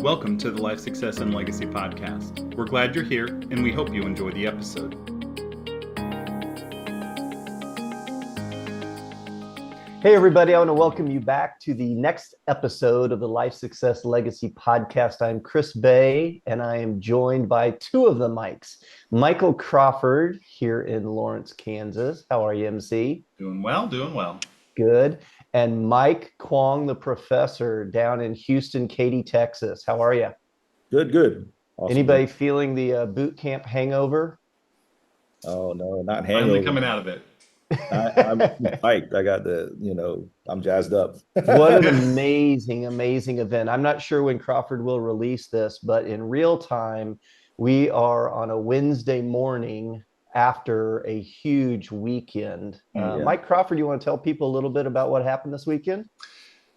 Welcome to the Life Success and Legacy podcast. We're glad you're here, and we hope you enjoy the episode. Hey, everybody. I want to welcome you back to the next episode of the Life Success Legacy podcast. I'm Chris Bay, and I am joined by two of the Mikes. Michael Crawford here in Lawrence, Kansas. How are you, MC? Doing well, doing well. Good. And Mike Kwong, the professor down in Houston, Katy, Texas. How are you? Good. Awesome. Anybody feeling the boot camp hangover? Oh, no, not hangover. Finally coming out of it. I'm hyped. I got I'm jazzed up. What an amazing event. I'm not sure when Crawford will release this, but in real time, we are on a Wednesday morning after a huge weekend. Mike Crawford, you want to tell people a little bit about what happened this weekend?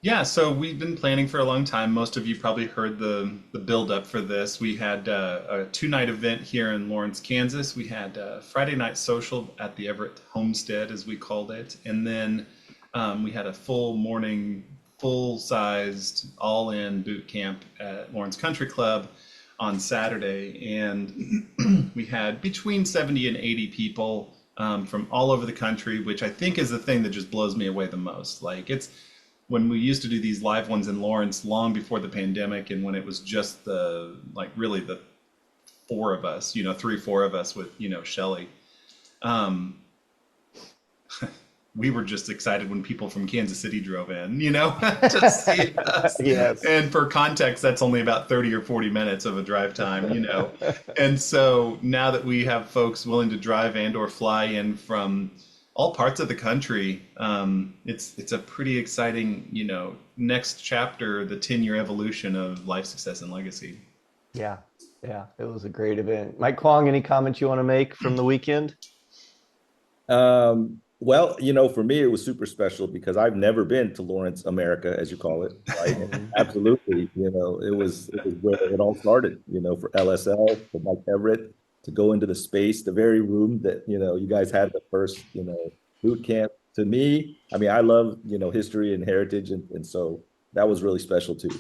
Yeah, so we've been planning for a long time. Most of you probably heard the build-up for this. We had a two-night event here in Lawrence, Kansas. We had a Friday night social at the Everett Homestead, as we called it. And then we had a full morning, full-sized, all-in boot camp at Lawrence Country Club on Saturday. And we had between 70 and 80 people from all over the country, which I think is the thing that just blows me away the most. Like, it's when we used to do these live ones in Lawrence long before the pandemic, and when it was just really the four of us, 3-4 of us with, Shelly. We were just excited when people from Kansas City drove in, to see us. Yes. And for context, that's only about 30 or 40 minutes of a drive time, And so now that we have folks willing to drive and or fly in from all parts of the country, it's a pretty exciting, next chapter, the 10-year evolution of Life Success and Legacy. Yeah, it was a great event. Mike Kwong, any comments you want to make from the weekend? Well, for me, it was super special because I've never been to Lawrence, America, as you call it. Right? Absolutely. It was where it all started, for LSL, for Mike Everett, to go into the space, the very room that, you guys had the first, boot camp. To me, I love, history and heritage. And so that was really special too.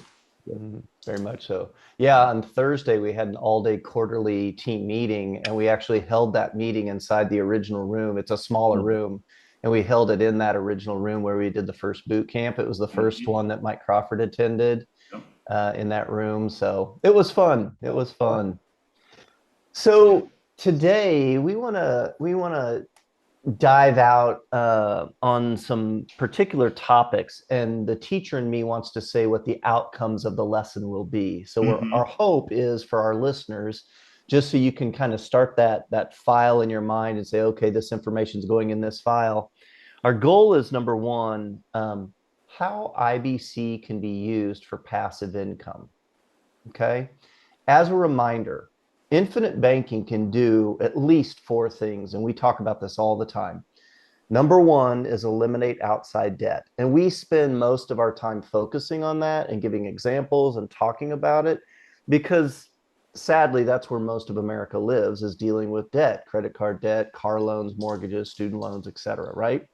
Very much so. Yeah, on Thursday, we had an all-day quarterly team meeting, and we actually held that meeting inside the original room. It's a smaller room, and we held it in that original room where we did the first boot camp. It was the first one that Mike Crawford attended in that room. So it was fun. So today we want to dive out on some particular topics, and the teacher in me wants to say what the outcomes of the lesson will be. So our hope is for our listeners, just so you can kind of start that file in your mind and say, okay, this information is going in this file. Our goal is, number one, how IBC can be used for passive income. Okay. As a reminder, infinite banking can do at least 4 things, and we talk about this all the time. Number one is eliminate outside debt. And we spend most of our time focusing on that and giving examples and talking about it because sadly, that's where most of America lives, is dealing with debt, credit card debt, car loans, mortgages, student loans, etc., right?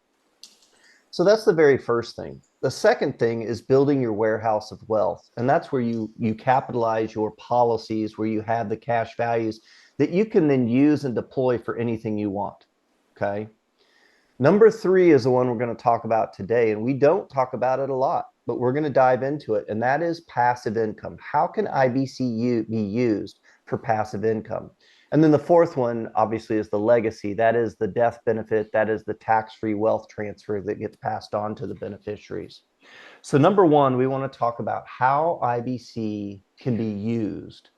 So that's the very first thing. The second thing is building your warehouse of wealth. And that's where you capitalize your policies, where you have the cash values that you can then use and deploy for anything you want. Okay. Number 3 is the one we're going to talk about today. And we don't talk about it a lot, but we're going to dive into it. And that is passive income. How can IBC be used for passive income? And then the fourth one, obviously, is the legacy. That is the death benefit. That is the tax-free wealth transfer that gets passed on to the beneficiaries. So number one, we want to talk about how IBC can be used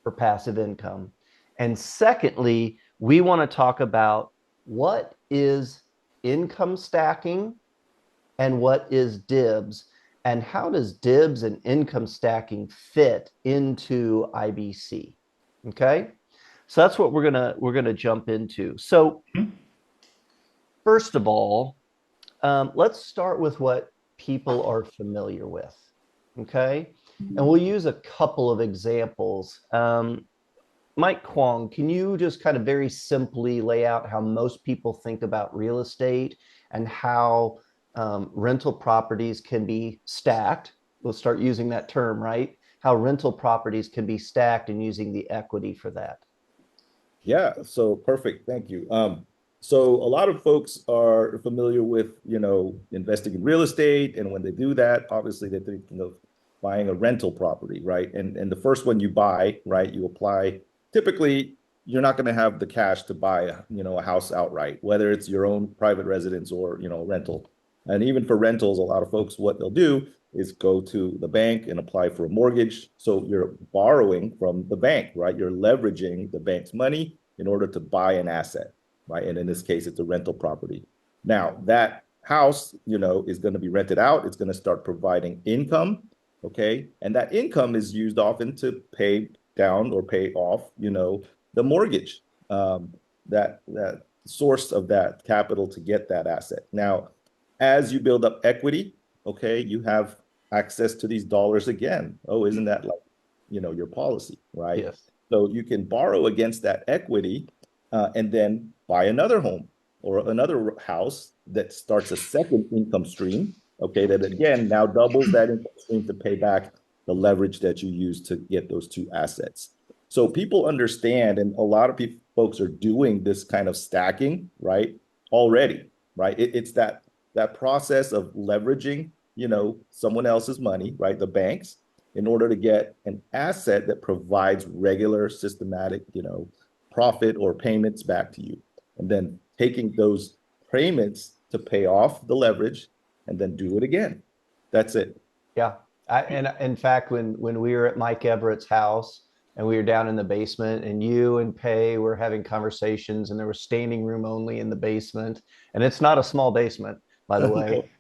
for passive income. And secondly, we want to talk about what is income stacking and what is DIBS, and how does DIBS and income stacking fit into IBC. Okay? So that's what we're gonna jump into. So first of all, let's start with what people are familiar with. Okay, and we'll use a couple of examples. Mike Kwong, can you just kind of very simply lay out how most people think about real estate and how rental properties can be stacked? We'll start using that term, right? how rental properties can be stacked and using the equity for that. Yeah, so perfect. Thank you. So a lot of folks are familiar with, investing in real estate, and when they do that, obviously they're thinking of buying a rental property, right? And the first one you buy, right, you apply. Typically, you're not going to have the cash to buy a house outright, whether it's your own private residence or, rental. And even for rentals, a lot of folks, what they'll do is go to the bank and apply for a mortgage. So you're borrowing from the bank, right? You're leveraging the bank's money in order to buy an asset, right? And in this case, it's a rental property. Now, that house, is going to be rented out. It's going to start providing income, okay? And that income is used often to pay down or pay off, the mortgage, that source of that capital to get that asset. Now, as you build up equity, okay, you have access to these dollars again. Oh, isn't that like, your policy, right? Yes. So you can borrow against that equity and then buy another home or another house that starts a second income stream, okay, that again now doubles that income stream to pay back the leverage that you use to get those two assets. So people understand, and a lot of folks are doing this kind of stacking, right, already, right? It's that process of leveraging, someone else's money, right, the banks, in order to get an asset that provides regular systematic, profit or payments back to you. And then taking those payments to pay off the leverage and then do it again. That's it. Yeah. And in fact, when we were at Mike Everett's house and we were down in the basement and you and Pei were having conversations and there was standing room only in the basement, and it's not a small basement, by the way.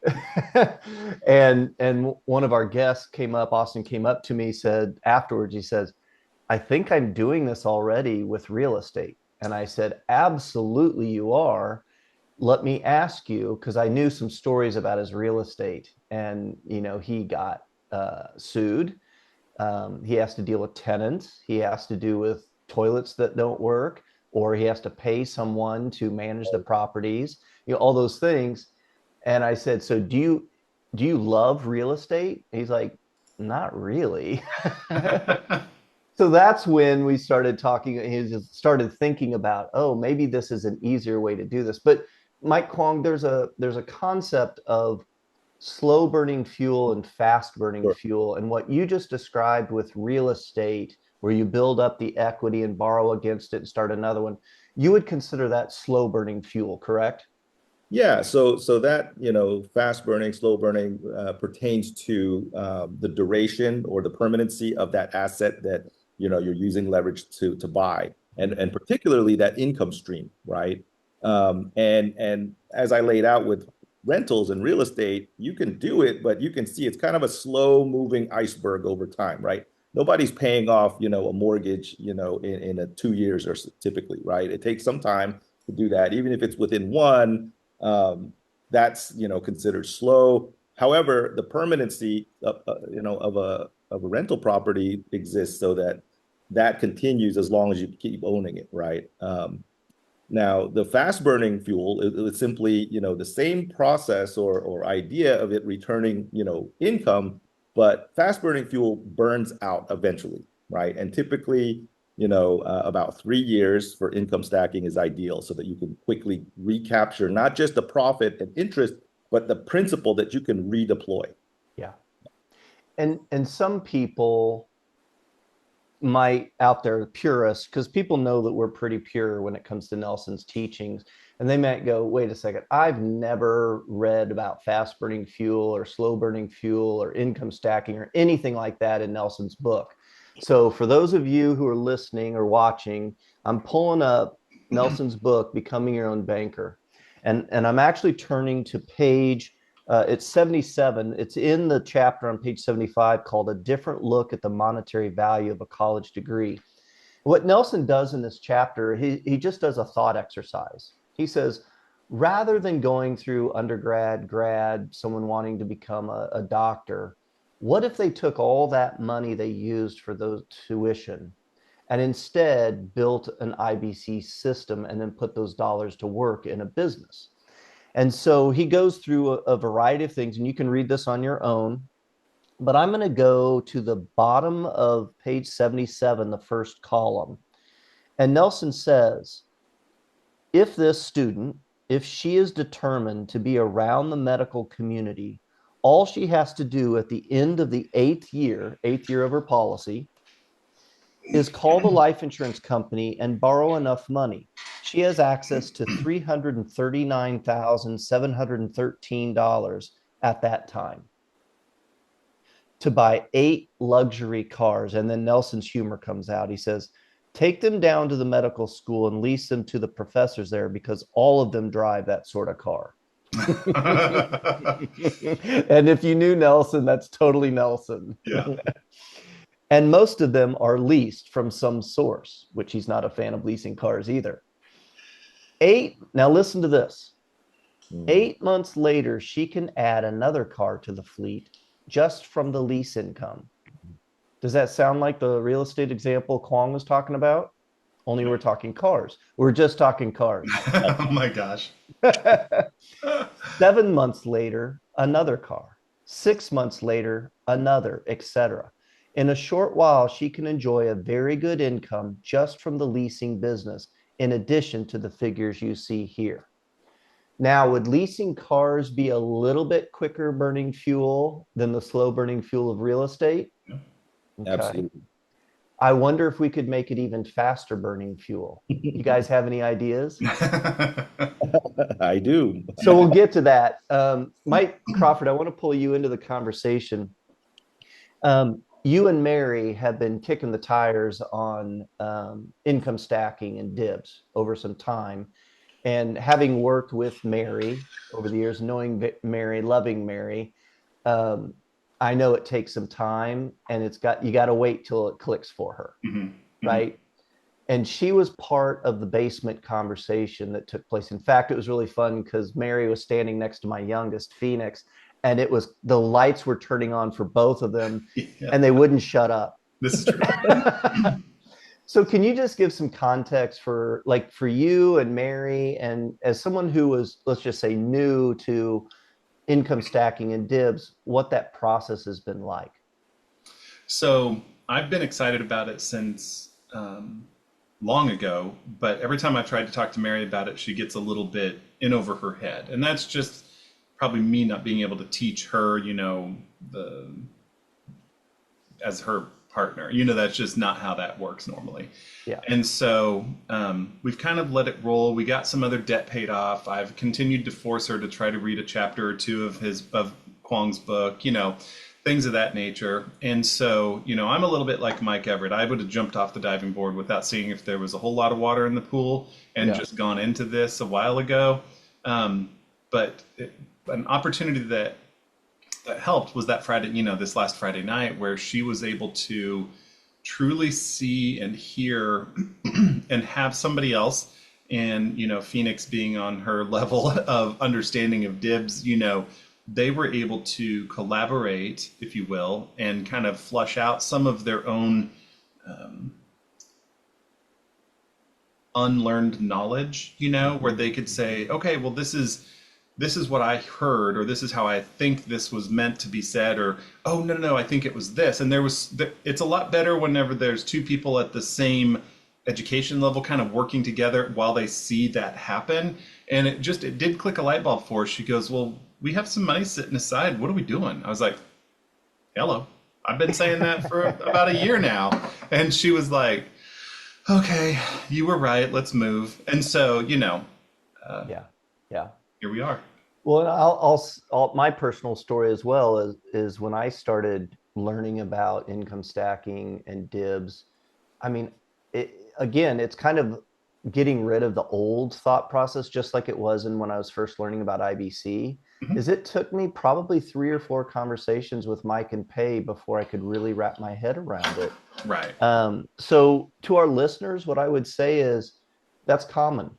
and one of our guests came up, Austin came up to me, said afterwards, he says, I think I'm doing this already with real estate. And I said, absolutely you are. Let me ask you, because I knew some stories about his real estate, and he got sued. He has to deal with tenants. He has to do with toilets that don't work, or he has to pay someone to manage the properties, all those things. And I said, so do you love real estate? He's like, not really. So that's when we started talking. He just started thinking about, oh, maybe this is an easier way to do this. But Mike Kwong, there's a concept of slow burning fuel and fast burning fuel. And what you just described with real estate, where you build up the equity and borrow against it and start another one, you would consider that slow burning fuel, correct? Yeah, so that fast burning, slow burning pertains to the duration or the permanency of that asset that you're using leverage to buy, and particularly that income stream, right? And as I laid out with rentals and real estate, you can do it, but you can see it's kind of a slow moving iceberg over time, right? Nobody's paying off a mortgage in a 2 years or so, typically, right? It takes some time to do that, even if it's within one. That's considered slow. However, the permanency of a rental property exists so that continues as long as you keep owning it, right? Now, the fast burning fuel is simply the same process or idea of it returning income, but fast burning fuel burns out eventually, right? And typically about 3 years for income stacking is ideal so that you can quickly recapture not just the profit and interest, but the principal that you can redeploy. Yeah. And some people might out there, purists, because people know that we're pretty pure when it comes to Nelson's teachings, and they might go, wait a second, I've never read about fast burning fuel or slow burning fuel or income stacking or anything like that in Nelson's book. So for those of you who are listening or watching, I'm pulling up Nelson's book, Becoming Your Own Banker. And I'm actually turning to page, it's 77. It's in the chapter on page 75 called A Different Look at the Monetary Value of a College Degree. What Nelson does in this chapter, he just does a thought exercise. He says, rather than going through undergrad, grad, someone wanting to become a doctor, what if they took all that money they used for those tuition and instead built an IBC system and then put those dollars to work in a business? And so he goes through a variety of things, and you can read this on your own. but I'm going to go to the bottom of page 77, the first column. And Nelson says, if this student, if she is determined to be around the medical community, all she has to do at the end of the eighth year of her policy, is call the life insurance company and borrow enough money. She has access to $339,713 at that time to buy 8 luxury cars. And then Nelson's humor comes out. He says, take them down to the medical school and lease them to the professors there because all of them drive that sort of car. And if you knew Nelson, that's totally Nelson. Yeah. And most of them are leased from some source, which he's not a fan of leasing cars either. Now listen to this. 8 months later, she can add another car to the fleet just from the lease income. Does that sound like the real estate example Kwong was talking about? Only we're talking cars. We're just talking cars. Oh my gosh. 7 months later, another car. 6 months later, another, etc. In a short while, she can enjoy a very good income just from the leasing business, in addition to the figures you see here. Now, would leasing cars be a little bit quicker burning fuel than the slow burning fuel of real estate? Yeah. Okay. Absolutely. I wonder if we could make it even faster burning fuel. You guys have any ideas? I do. So we'll get to that. Mike Crawford, I want to pull you into the conversation. You and Mary have been kicking the tires on income stacking and DIBS over some time. And having worked with Mary over the years, knowing Mary, loving Mary, I know it takes some time, and you got to wait till it clicks for her, right? And she was part of the basement conversation that took place. In fact, it was really fun because Mary was standing next to my youngest, Phoenix, and the lights were turning on for both of them, and they wouldn't shut up. This is true. So can you just give some context for you and Mary, and as someone who was, let's just say, new to income stacking and DIBS, what that process has been like? So I've been excited about it since long ago, but every time I've tried to talk to Mary about it, she gets a little bit in over her head. And that's just probably me not being able to teach her, as her partner. That's just not how that works normally. Yeah. And so we've kind of let it roll. We got some other debt paid off. I've continued to force her to try to read a chapter or two of Kwong's book, things of that nature. And so, I'm a little bit like Mike Everett. I would have jumped off the diving board without seeing if there was a whole lot of water in the pool and just gone into this a while ago. But an opportunity that helped was that Friday, this last Friday night, where she was able to truly see and hear and have somebody else, and Phoenix being on her level of understanding of DIBS, they were able to collaborate, if you will, and kind of flush out some of their own unlearned knowledge, where they could say, okay, well, this is what I heard, or this is how I think this was meant to be said, or, oh, no, I think it was this. And it's a lot better whenever there's two people at the same education level kind of working together while they see that happen. And it did click a light bulb for her. She goes, well, we have some money sitting aside. What are we doing? I was like, hello, I've been saying that for about a year now. And she was like, okay, you were right. Let's move. And so, Yeah. Here we are. Well, my personal story as well is when I started learning about income stacking and DIBS. I mean, it's kind of getting rid of the old thought process, just like it was when I was first learning about IBC. Is it took me probably 3 or 4 conversations with Mike and Pay before I could really wrap my head around it. Right. So to our listeners, what I would say is that's common.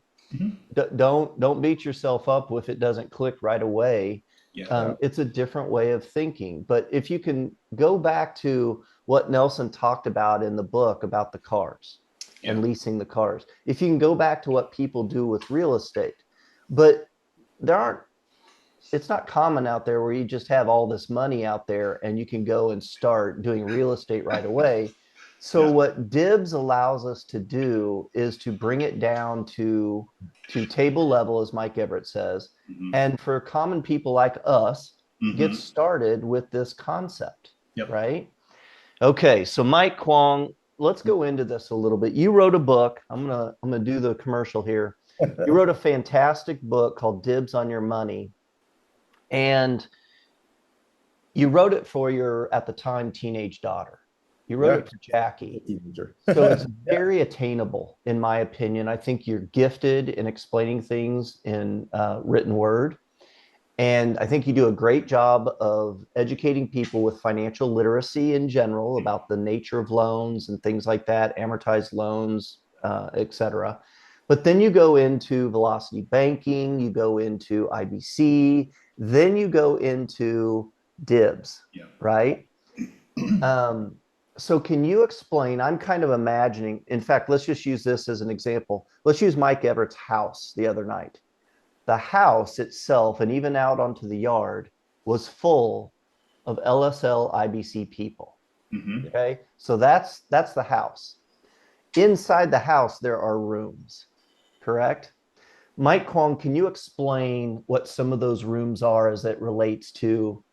Don't beat yourself up if it doesn't click right away. It's a different way of thinking. But if you can go back to what Nelson talked about in the book about the cars and leasing the cars, if you can go back to what people do with real estate, but there aren't it's not common out there where you just have all this money out there and you can go and start doing real estate right away. So Yeah. what DIBS allows us to do is to bring it down to table level, as Mike Everett says, Hmm. and for common people like us, get Hmm. started with this concept, Yep. right? Okay, so Mike Kwong, let's go into this a little bit. You wrote a book. I'm gonna do the commercial here. You wrote a fantastic book called Dibs on Your Money, and you wrote it for your, at the time, teenage daughter. You wrote Yeah, it for Jackie. teenager. So it's Yeah. very attainable, in my opinion. I think you're gifted in explaining things in written word. And I think you do a great job of educating people with financial literacy in general about the nature of loans and things like that, amortized loans, et cetera. But then you go into velocity banking, you go into IBC, then you go into DIBS, Yeah. right? Um, so can you explain? I'm kind of imagining, in fact, let's just use this as an example. Let's use Mike Everett's house the other night. The house itself, and even out onto the yard, was full of LSL IBC people. Hmm. Okay. So that's the house. Inside the house, there are rooms, correct? Mike Kwong, can you explain what some of those rooms are as it relates to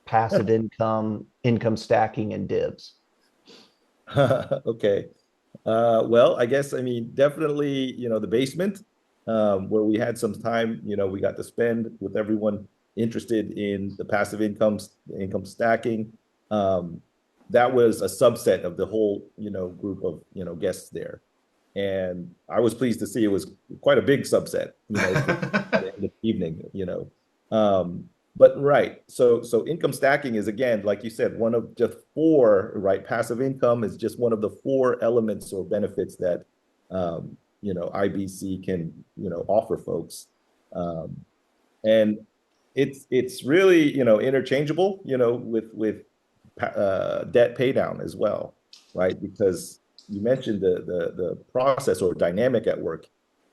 passive income, income stacking, and DIBS? Okay. Well, I guess, I mean, definitely, the basement, where we had some time, we got to spend with everyone interested in the passive income stacking. Um, that was a subset of the whole, group of, guests there. And I was pleased to see it was quite a big subset, for the end of the evening, but right. So income stacking is, again, like you said, one of just four, right? Passive income is just one of the four elements or benefits that IBC can, offer folks. Um, and it's really, interchangeable, with debt pay down as well, right? Because you mentioned the process or dynamic at work.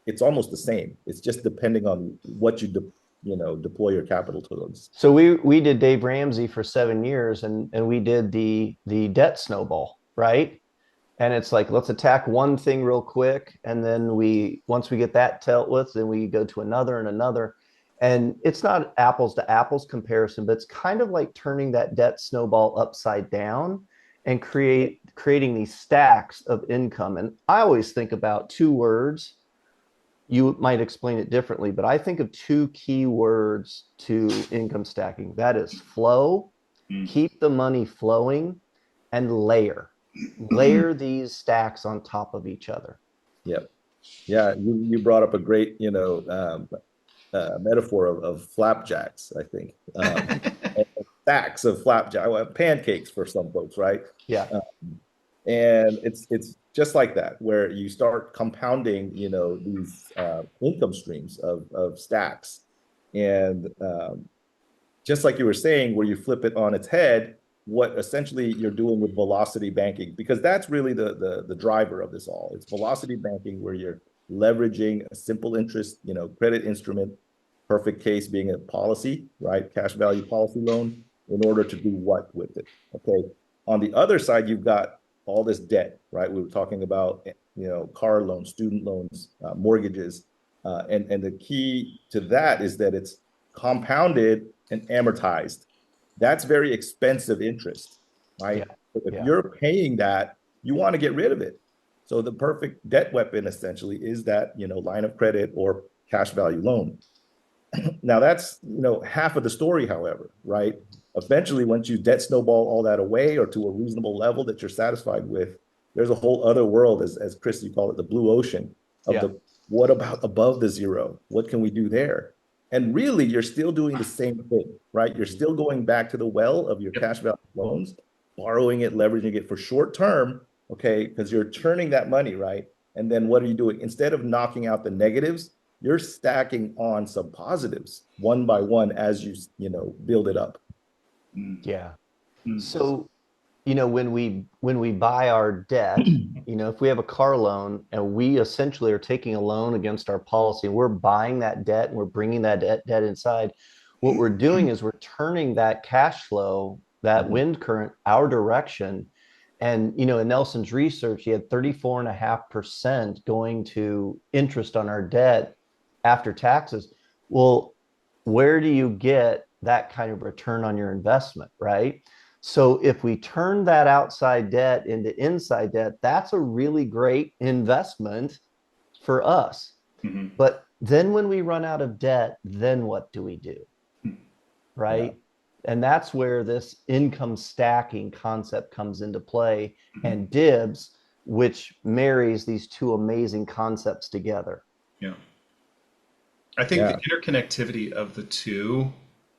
It's almost the same. It's just depending on what deploy your capital towards. So we did Dave Ramsey for 7 years, and we did the debt snowball, right? And it's like, let's attack one thing real quick, and then once we get that dealt with, then we go to another and another. And it's not apples to apples comparison, but it's kind of like turning that debt snowball upside down and creating these stacks of income. And I always think about two words. You might explain it differently, but I think of two key words to income stacking. That is flow, keep the money flowing, and layer. Layer these stacks on top of each other. Yep. Yeah, you brought up a great, metaphor of flapjacks, I think. And stacks of flapjack, well, pancakes for some folks, right? Yeah. And it's just like that, where you start compounding, these income streams of stacks. And just like you were saying, where you flip it on its head, what essentially you're doing with velocity banking, because that's really the driver of this all. It's velocity banking, where you're leveraging a simple interest, credit instrument, perfect case being a policy, right? Cash value policy loan, in order to do what with it? Okay. On the other side, you've got all this debt, right? We were talking about, car loans, student loans, mortgages, and the key to that is that it's compounded and amortized. That's very expensive interest, right? Yeah. So if Yeah. you're paying that, you want to get rid of it. So the perfect debt weapon essentially is that, line of credit or cash value loan. Now that's, half of the story, however, right? Eventually, once you debt snowball all that away or to a reasonable level that you're satisfied with, there's a whole other world, as Chris, you call it, the blue ocean of Yeah. what about above the zero? What can we do there? And really, you're still doing the same thing, right? You're still going back to the well of your Yep. cash value loans, borrowing it, leveraging it for short term, okay? Because you're turning that money, right? And then what are you doing? Instead of knocking out the negatives, you're stacking on some positives one by one as you build it up. Yeah. Mm. So, when we buy our debt, if we have a car loan and we essentially are taking a loan against our policy, and we're buying that debt and we're bringing that debt inside, what we're doing is we're turning that cash flow, that wind current, our direction. And, you know, in Nelson's research, he had 34.5% going to interest on our debt after taxes. Well, where do you get that kind of return on your investment, right? So if we turn that outside debt into inside debt, that's a really great investment for us. Mm-hmm. But then when we run out of debt, then what do we do? Right? Yeah. And that's where this income stacking concept comes into play, and DIBS, which marries these two amazing concepts together. Yeah. I think the interconnectivity of the two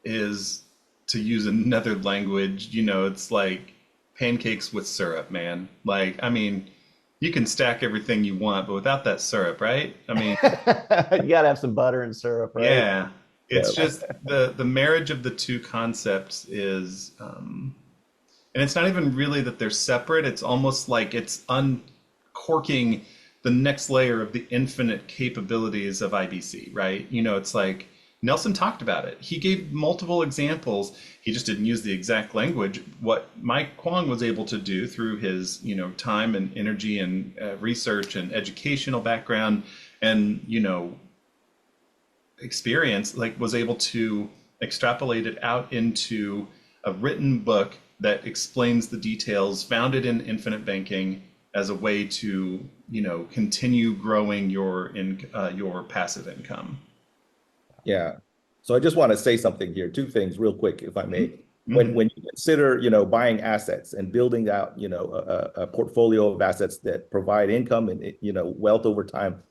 is, to use another language, you know, it's like pancakes with syrup, man. Like, I mean, you can stack everything you want, but without that syrup, right? I mean, you gotta have some butter and syrup, right? Yeah. It's just the marriage of the two concepts is, and it's not even really that they're separate. It's almost like it's uncorking the next layer of the infinite capabilities of IBC, right? You know, it's like Nelson talked about it. He gave multiple examples. He just didn't use the exact language. What Mike Kwong was able to do through his, you know, time and energy and research and educational background and, you know, experience, like, was able to extrapolate it out into a written book that explains the details founded in infinite banking as a way to, you know, continue growing your passive income. Yeah. So I just want to say something here, two things real quick, if I may. Mm-hmm. When you consider, you know, buying assets and building out, you know, a portfolio of assets that provide income and, you know, wealth over time,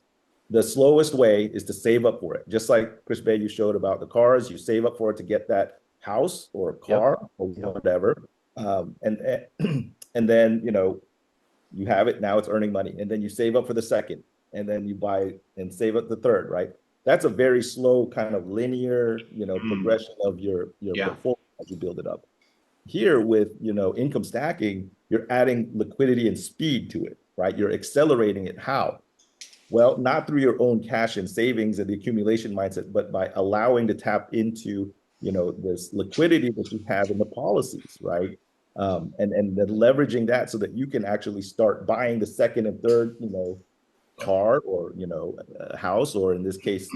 the slowest way is to save up for it. Just like Chris Bay, you showed about the cars, you save up for it to get that house or car or whatever. And then, you know, you have it, now it's earning money. And then you save up for the second, and then you buy and save up the third, right? That's a very slow kind of linear, you know, progression of your portfolio as you build it up. Here with, you know, income stacking, you're adding liquidity and speed to it, right? You're accelerating it. How? Well, not through your own cash and savings and the accumulation mindset, but by allowing to tap into, you know, this liquidity that you have in the policies, right? And then leveraging that so that you can actually start buying the second and third, you know, car or, you know, a house, or in this case,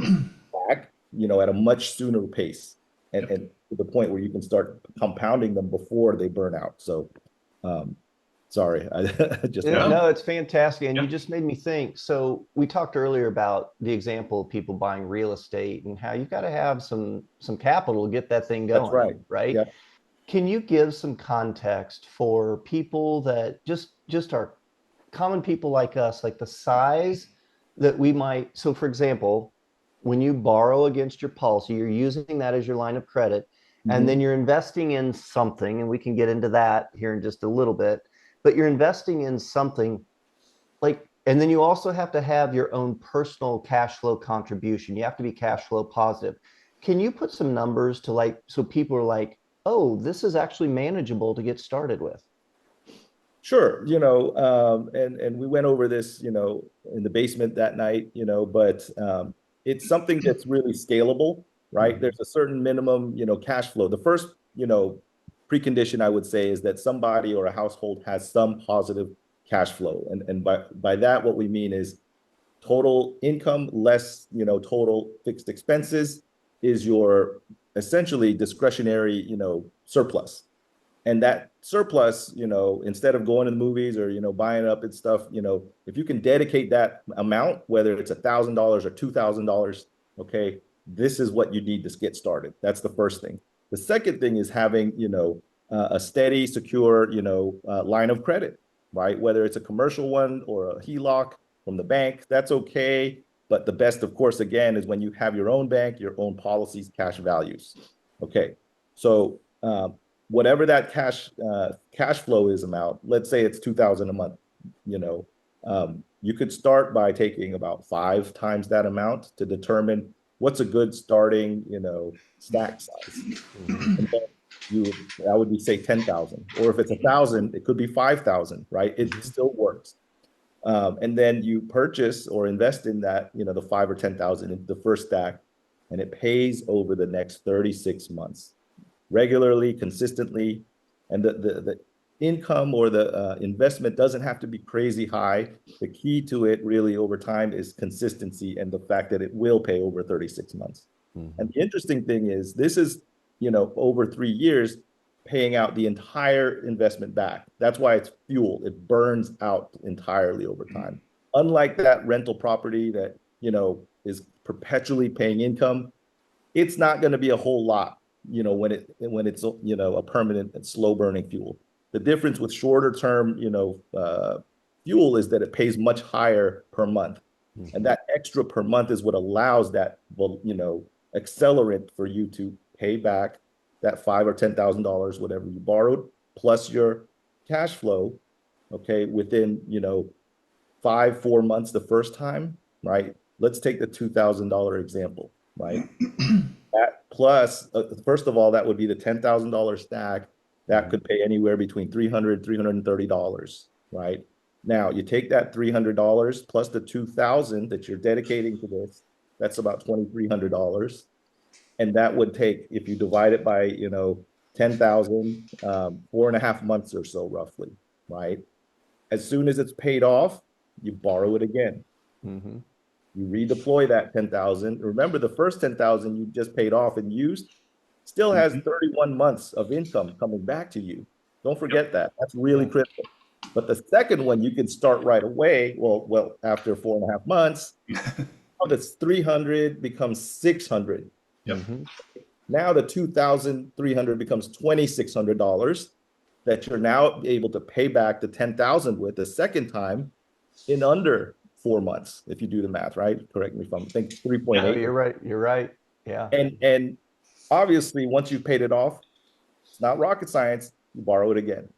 back, you know, at a much sooner pace, and to the point where you can start compounding them before they burn out. So, sorry, I just no, it's fantastic. And you just made me think. So we talked earlier about the example of people buying real estate and how you've got to have some capital to get that thing going. That's right. Right. Yeah. Can you give some context for people that just are common people like us, like the size that we might, so for example, when you borrow against your policy, you're using that as your line of credit, and then you're investing in something, and we can get into that here in just a little bit, but you're investing in something like, and then you also have to have your own personal cash flow contribution. You have to be cash flow positive. Can you put some numbers to, like, so people are like, oh, this is actually manageable to get started with? Sure, you know, and we went over this, you know, in the basement that night, you know, but it's something that's really scalable, right? There's a certain minimum, you know, cash flow. The first, you know, precondition I would say is that somebody or a household has some positive cash flow, and by that what we mean is total income less, you know, total fixed expenses is your essentially discretionary, you know, surplus. And that surplus, you know, instead of going to the movies or, you know, buying up and stuff, you know, if you can dedicate that amount, whether it's $1,000 or $2,000, okay, this is what you need to get started. That's the first thing. The second thing is having, you know, a steady, secure, you know, line of credit, right? Whether it's a commercial one or a HELOC from the bank, that's okay. But the best, of course, again, is when you have your own bank, your own policies, cash values. Okay, so whatever that cash flow is amount, let's say it's $2,000 a month, you know, you could start by taking about 5 times that amount to determine what's a good starting, you know, stack size. And then that would be, say, 10,000, or if it's 1,000, it could be 5,000, right? It still works. And then you purchase or invest in that, you know, the 5 or 10,000 in the first stack. and it pays over the next 36 months, regularly, consistently. And the income or the investment doesn't have to be crazy high. The key to it really over time is consistency and the fact that it will pay over 36 months. And the interesting thing is this is, over 3 years, paying out the entire investment back. That's why it's fuel. It burns out entirely over time. Unlike that rental property that, is perpetually paying income, it's not going to be a whole lot, when it's, a permanent and slow burning fuel. The difference with shorter term, fuel is that it pays much higher per month. And that extra per month is what allows that, accelerant for you to pay back that $5,000 or $10,000, whatever you borrowed, plus your cash flow, okay, within, 4 months the first time, right? Let's take the $2,000 example, right? That plus, first of all, that would be the $10,000 stack. That could pay anywhere between $300, $330, right? Now you take that $300 plus the $2,000 that you're dedicating to this, that's about $2,300. And that would take, if you divide it by, 10,000, 4.5 months or so roughly, right? As soon as it's paid off, you borrow it again. You redeploy that 10,000. Remember, the first 10,000 you just paid off and used still has 31 months of income coming back to you. Don't forget that. That's really critical. But the second one you can start right away. Well, after 4.5 months, now that's 300 becomes 600. Now the 2,300 becomes $2,600 that you're now able to pay back the 10,000 with the second time in under 4 months, if you do the math, right? Correct me if I'm thinking 3.8. No, you're right. You're right. Yeah. And obviously, once you've paid it off, it's not rocket science. You borrow it again.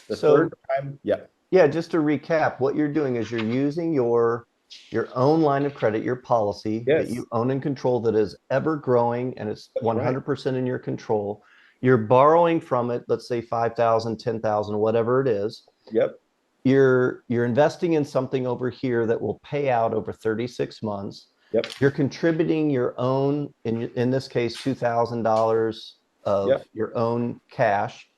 The third time, yeah. Just to recap, what you're doing is you're using your own line of credit, your policy that you own and control, that is ever growing and it's 100% in your control. You're borrowing from it, let's say 5,000, 10,000, whatever it is. You're investing in something over here that will pay out over 36 months. You're contributing your own, in this case, $2,000 of your own cash.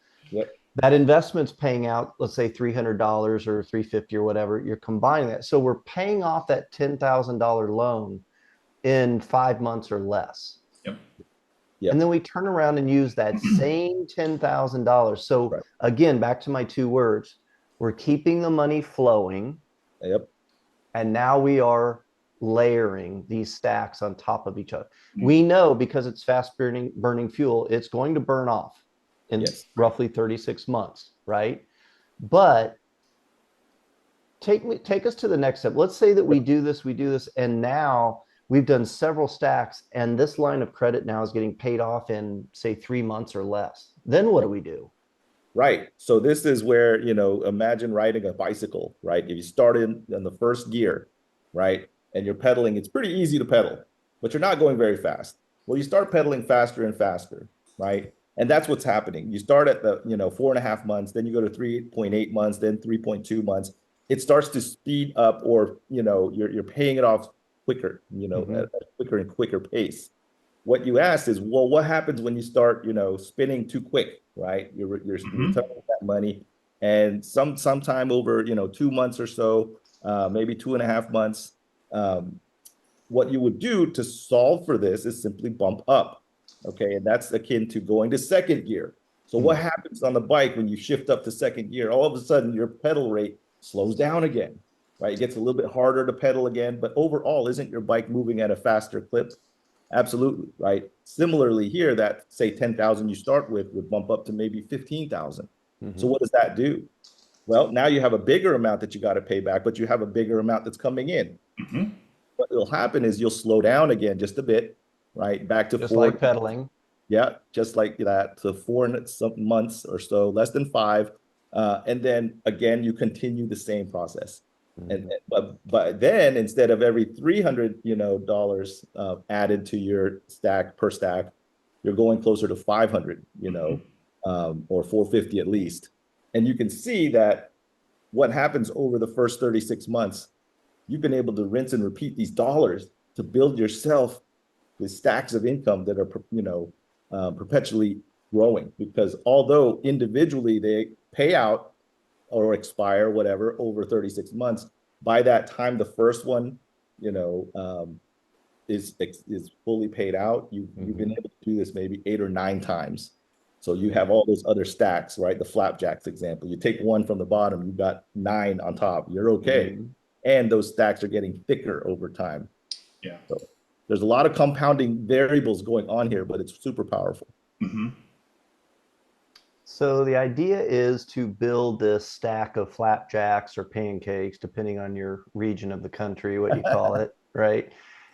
That investment's paying out, let's say $300 or $350 or whatever. You're combining that. So we're paying off that $10,000 loan in 5 months or less. And then we turn around and use that same $10,000. So again, back to my 2 words, we're keeping the money flowing. And now we are layering these stacks on top of each other. We know, because it's fast burning fuel, it's going to burn off in roughly 36 months, right? But take us to the next step. Let's say that we do this, and now we've done several stacks, and this line of credit now is getting paid off in, say, 3 months or less. Then what do we do? Right. So this is where, imagine riding a bicycle, right? If you start in the first gear, right, and you're pedaling, it's pretty easy to pedal, but you're not going very fast. Well, you start pedaling faster and faster, right? And that's what's happening. You start at the, 4.5 months, then you go to 3.8 months, then 3.2 months. It starts to speed up, or, you're paying it off quicker, at a quicker and quicker pace. What you asked is, well, what happens when you start, spinning too quick, right? You're returning that money, and sometime over, 2 months or so, maybe 2.5 months, what you would do to solve for this is simply bump up. Okay, and that's akin to going to second gear. So what happens on the bike when you shift up to second gear? All of a sudden, your pedal rate slows down again, right? It gets a little bit harder to pedal again, but overall, isn't your bike moving at a faster clip? Absolutely, right? Similarly here, that, say, 10,000 you start with would bump up to maybe 15,000. So what does that do? Well, now you have a bigger amount that you got to pay back, but you have a bigger amount that's coming in. What will happen is you'll slow down again just a bit, right? Back to just 4. Like pedaling. Yeah, just like that, to 4 months or so, less than 5. And then again, you continue the same process. But then instead of every $300 added to your stack per stack, you're going closer to 500, or 450 at least. And you can see that what happens over the first 36 months, you've been able to rinse and repeat these dollars to build yourself the stacks of income that are, perpetually growing, because although individually they pay out or expire, whatever, over 36 months, by that time, the first one, is fully paid out. You've been able to do this maybe 8 or 9 times. So you have all those other stacks, right? The flapjacks example. You take one from the bottom, you've got 9 on top. You're okay. And those stacks are getting thicker over time. Yeah. So there's a lot of compounding variables going on here, but it's super powerful. So the idea is to build this stack of flapjacks or pancakes, depending on your region of the country, what you call it, right?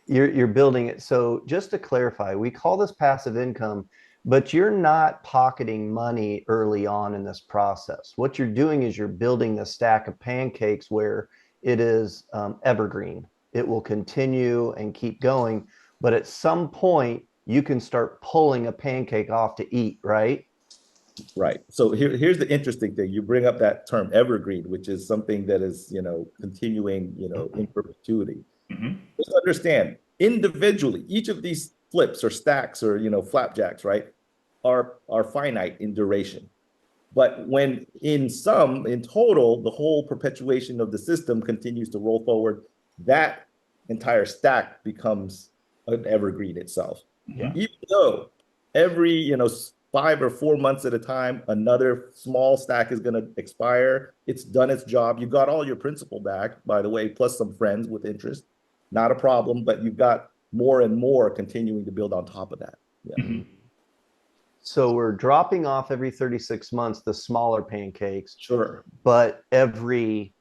You're building it. So just to clarify, we call this passive income, but you're not pocketing money early on in this process. What you're doing is you're building a stack of pancakes where it is evergreen. It will continue and keep going, but at some point you can start pulling a pancake off to eat, right? Right. So here's the interesting thing. You bring up that term evergreen, which is something that is, continuing, in perpetuity. Just understand, individually, each of these flips or stacks or, flapjacks, right, are finite in duration. But when in total, the whole perpetuation of the system continues to roll forward, that entire stack becomes an evergreen itself. Even though every, 5 or 4 months at a time, another small stack is going to expire. It's done its job. You got all your principal back, by the way, plus some friends with interest. Not a problem, but you've got more and more continuing to build on top of that. Yeah. So we're dropping off every 36 months the smaller pancakes. Sure. But every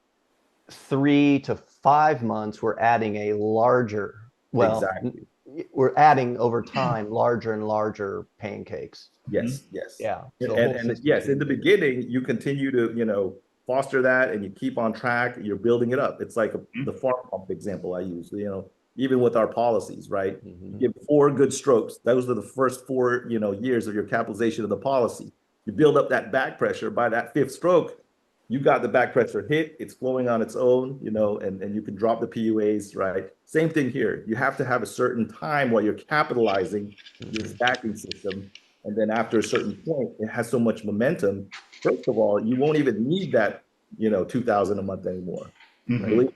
3 to 5 months, we're adding a larger, Exactly. we're adding over time larger and larger pancakes. Yes. Yeah. And yes, in the beginning, you continue to, foster that and you keep on track. You're building it up. It's like the farm pump example I use, even with our policies, right? You give 4 good strokes. Those are the first 4, years of your capitalization of the policy. You build up that back pressure. By that 5th stroke, you got the back pressure hit. It's flowing on its own, and you can drop the PUAs, right? Same thing here. You have to have a certain time while you're capitalizing your stacking system. And then after a certain point, it has so much momentum. First of all, you won't even need that, 2,000 a month anymore. Really,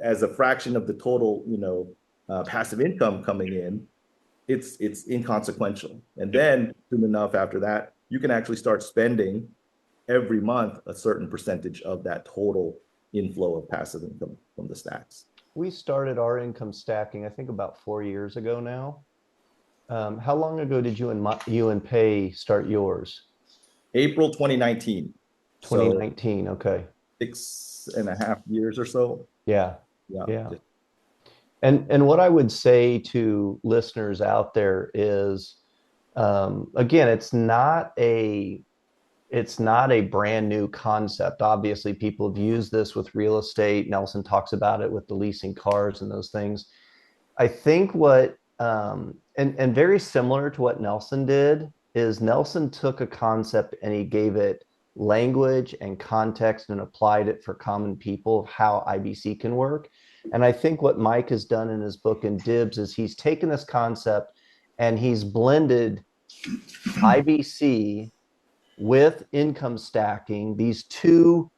as a fraction of the total, passive income coming in, it's inconsequential. And then soon enough after that, you can actually start spending every month a certain percentage of that total inflow of passive income from the stacks. We started our income stacking, I think, about 4 years ago now. How long ago did you and Pay start yours? April 2019. 2019. Okay. 6.5 years or so. Yeah. And what I would say to listeners out there is, again, it's not a brand new concept. Obviously, people have used this with real estate. Nelson talks about it with the leasing cars and those things. I think what, and very similar to what Nelson did, is Nelson took a concept and he gave it language and context and applied it for common people of how IBC can work. And I think what Mike has done in his book in DIBS is he's taken this concept and he's blended IBC with income stacking, these two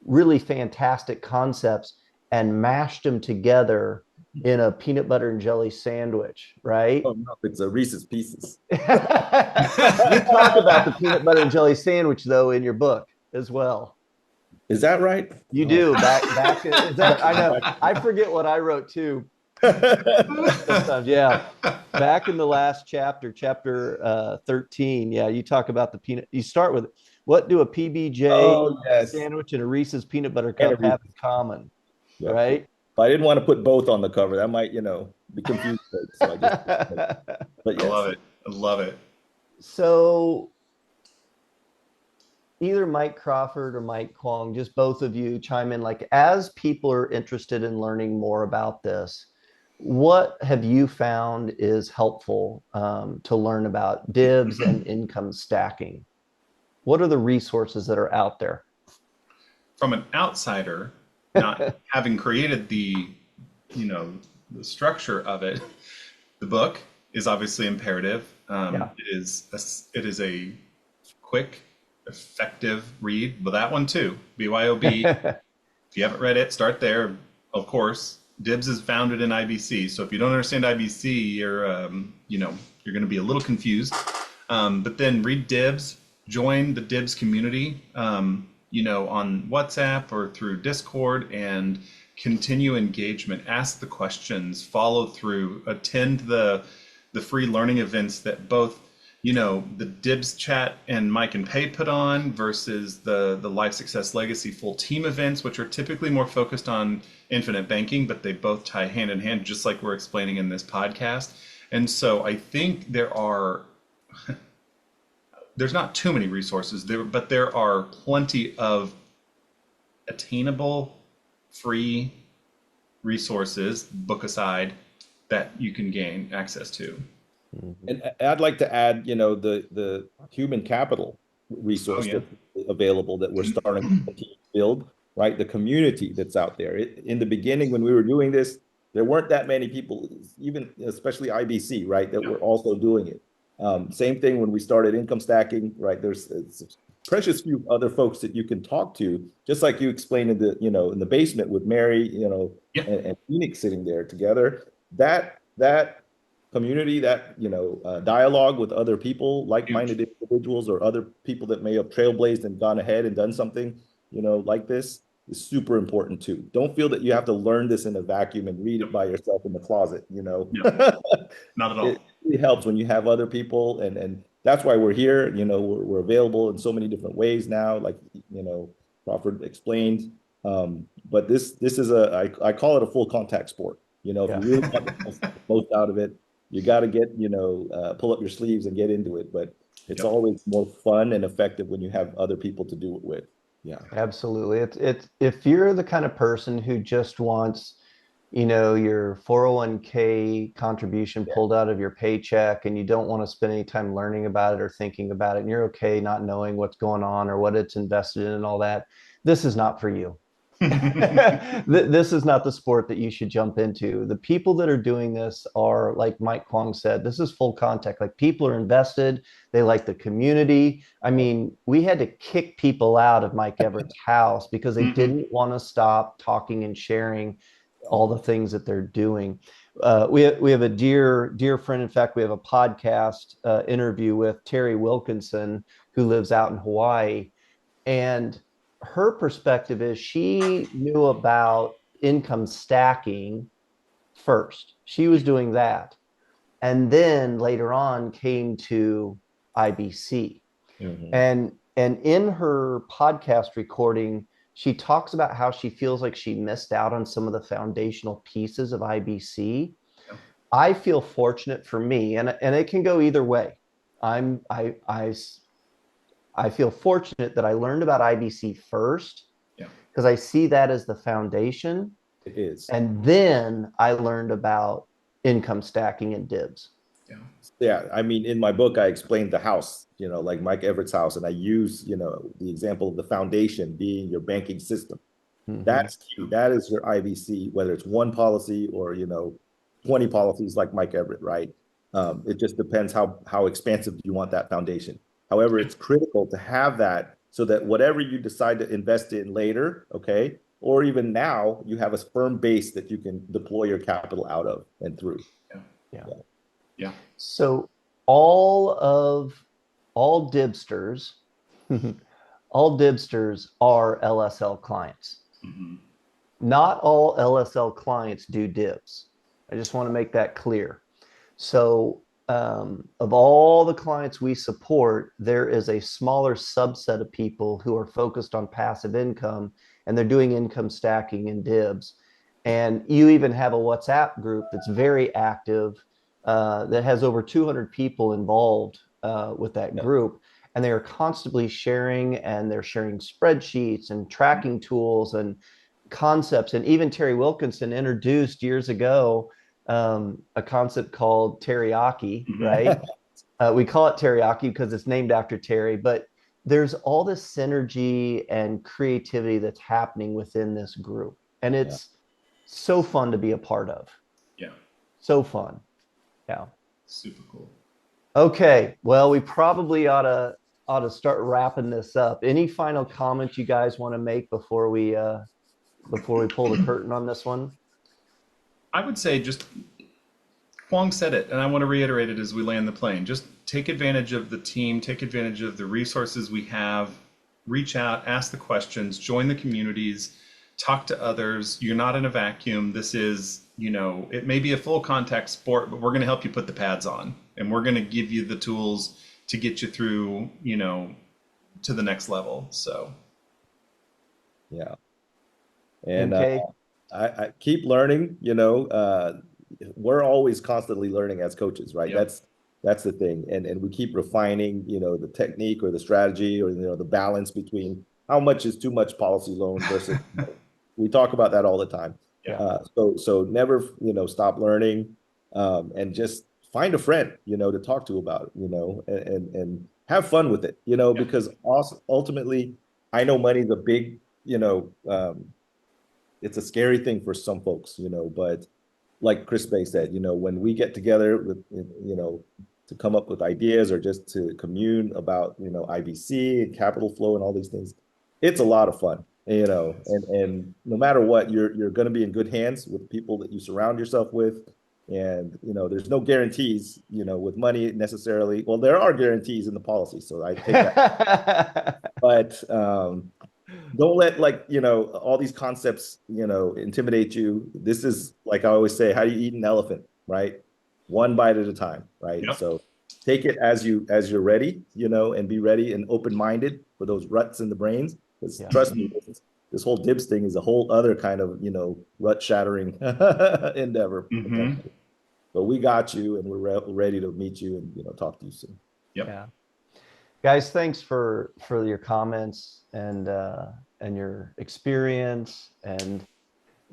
really fantastic concepts, and mashed them together in a peanut butter and jelly sandwich, right? Oh, no, it's a Reese's Pieces. You talk about the peanut butter and jelly sandwich, though, in your book as well. Is that right? You do. Back I know. I forget what I wrote, too. Sometimes, yeah. Back in the last chapter 13, yeah, you talk about the peanut. You start with, what do a PBJ sandwich and a Reese's peanut butter cup have in common, right? I didn't want to put both on the cover. That might, be confusing. So I yes. I love it. I love it. So either Mike Crawford or Mike Kwong, just both of you chime in. Like, as people are interested in learning more about this, what have you found is helpful to learn about DIBS and income stacking? What are the resources that are out there? From an outsider, not having created the structure of it, the book is obviously imperative. Yeah. It is a quick, effective read, but that one too, BYOB. If you haven't read it, start there. Of course, DIBS is founded in IBC, so if you don't understand IBC, you're going to be a little confused. But then read DIBS, join the DIBS community, on WhatsApp or through Discord, and continue engagement. Ask the questions, follow through, attend the free learning events that both the DIBS chat and Mike and Pay put on versus the Life Success Legacy full team events, which are typically more focused on infinite banking, but they both tie hand in hand, just like we're explaining in this podcast. And so I think there's not too many resources there, but there are plenty of attainable, free resources, book aside, that you can gain access to. And I'd like to add, the human capital resource that's available that we're starting to build, right? The community that's out there. In the beginning, when we were doing this, there weren't that many people, even especially IBC, right, that were also doing it. Same thing when we started income stacking, right? There's precious few other folks that you can talk to, just like you explained in the basement with Mary, and Phoenix sitting there together. That community, that dialogue with other people, like-minded individuals, or other people that may have trailblazed and gone ahead and done something, like this, is super important too. Don't feel that you have to learn this in a vacuum and read it by yourself in the closet. Not at all. It really helps when you have other people, and that's why we're here. We're available in so many different ways now, like Crawford explained. But this is I call it a full contact sport. If you really want the most out of it, you got to get pull up your sleeves and get into it. But it's always more fun and effective when you have other people to do it with. Yeah, absolutely. It's if you're the kind of person who just wants your 401k contribution pulled out of your paycheck, and you don't want to spend any time learning about it or thinking about it, and you're okay not knowing what's going on or what it's invested in and all that, this is not for you. This is not the sport that you should jump into. The people that are doing this are, like Mike Kwong said, this is full contact. Like, people are invested. They like the community. I mean, we had to kick people out of Mike Everett's house because they didn't want to stop talking and sharing all the things that they're doing. We have a dear friend. In fact, we have a podcast interview with Terry Wilkinson, who lives out in Hawaii. And her perspective is she knew about income stacking first. She was doing that. And then later on came to IBC. And in her podcast recording, she talks about how she feels like she missed out on some of the foundational pieces of IBC. I feel fortunate for me, and it can go either way. I feel fortunate that I learned about IBC first, because I see that as the foundation. It is. And then I learned about income stacking and DIBS. Yeah. I mean, in my book, I explained the house, like Mike Everett's house, and I use, the example of the foundation being your banking system. That's key. That is your IBC, whether it's one policy or, 20 policies like Mike Everett, right? It just depends how expansive you want that foundation. However, it's critical to have that so that whatever you decide to invest in later, okay, or even now, you have a firm base that you can deploy your capital out of and through. Yeah. So all DIBsters, all DIBsters are LSL clients. Not all LSL clients do DIBS. I just want to make that clear. So of all the clients we support, there is a smaller subset of people who are focused on passive income, and they're doing income stacking and DIBS. And you even have a WhatsApp group that's very active, that has over 200 people involved with that group. And they are constantly sharing, and they're sharing spreadsheets and tracking tools and concepts. And even Terry Wilkinson introduced years ago a concept called teriyaki, right? We call it teriyaki because it's named after Terry, but there's all this synergy and creativity that's happening within this group. And it's so fun to be a part of. Yeah. So fun. Yeah. Super cool. Okay, well, we probably ought to start wrapping this up. Any final comments you guys want to make before we pull the curtain on this one? I would say just Kwong said it, and I want to reiterate it as we land the plane. Just take advantage of the team, take advantage of the resources we have, reach out, ask the questions, join the communities, talk to others. You're not in a vacuum. This is, it may be a full contact sport, but we're going to help you put the pads on, and we're going to give you the tools to get you through, to the next level. So, Yeah. And Okay. I keep learning, we're always constantly learning as coaches, right? Yep. That's the thing. And we keep refining, the technique or the strategy or, the balance between how much is too much policy loan versus, we talk about that all the time. Yeah. So never, stop learning, and just find a friend, to talk to about it, and have fun with it, because also ultimately I know money's a big, it's a scary thing for some folks, but like Chris Bay said, when we get together with, to come up with ideas or just to commune about, IBC and capital flow and all these things, it's a lot of fun, and no matter what, you're going to be in good hands with people that you surround yourself with. And, there's no guarantees, with money necessarily. Well, there are guarantees in the policy. So I take that. But, don't let all these concepts, intimidate you. This is, like I always say, how do you eat an elephant, right? One bite at a time, right? Yep. So take it as you're ready, and be ready and open-minded for those ruts in the brains. Because trust me, this whole DIBS thing is a whole other kind of, rut-shattering endeavor. Mm-hmm. But we got you, and we're ready to meet you and talk to you soon. Yep. Yeah. Guys, thanks for your comments and your experience and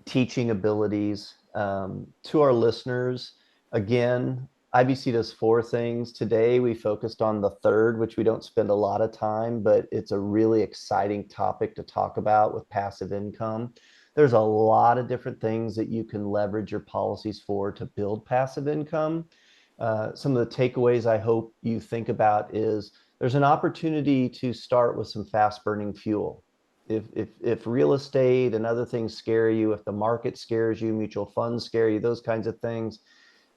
teaching abilities. To our listeners, again, IBC does 4 things. Today, we focused on the third, which we don't spend a lot of time, but it's a really exciting topic to talk about with passive income. There's a lot of different things that you can leverage your policies for to build passive income. Some of the takeaways I hope you think about is there's an opportunity to start with some fast burning fuel. If real estate and other things scare you, if the market scares you, mutual funds scare you, those kinds of things,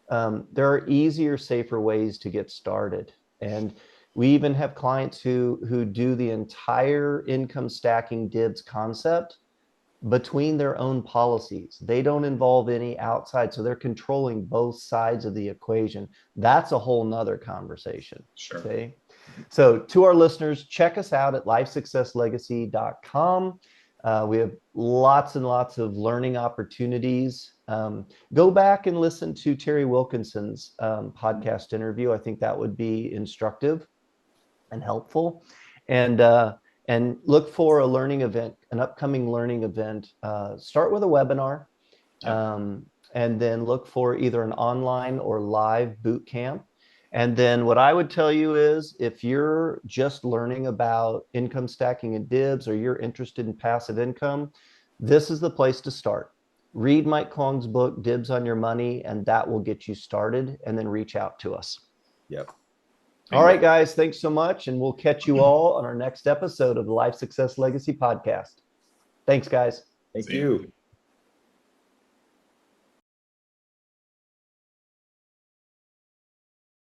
there are easier, safer ways to get started. And we even have clients who do the entire income stacking DIBS concept between their own policies. They don't involve any outside, so they're controlling both sides of the equation. That's a whole nother conversation. Sure. Okay. So to our listeners, check us out at lifesuccesslegacy.com. We have lots and lots of learning opportunities. Go back and listen to Terry Wilkinson's podcast interview. I think that would be instructive and helpful. And look for a learning event, an upcoming learning event. Start with a webinar, and then look for either an online or live boot camp. And then what I would tell you is if you're just learning about income stacking and DIBS, or you're interested in passive income, this is the place to start. Read Mike Kwong's book, DIBS on Your Money, and that will get you started, and then reach out to us. Yep. All right, guys, thanks so much. And we'll catch you all on our next episode of the Life Success Legacy podcast. Thanks, guys. Thank you.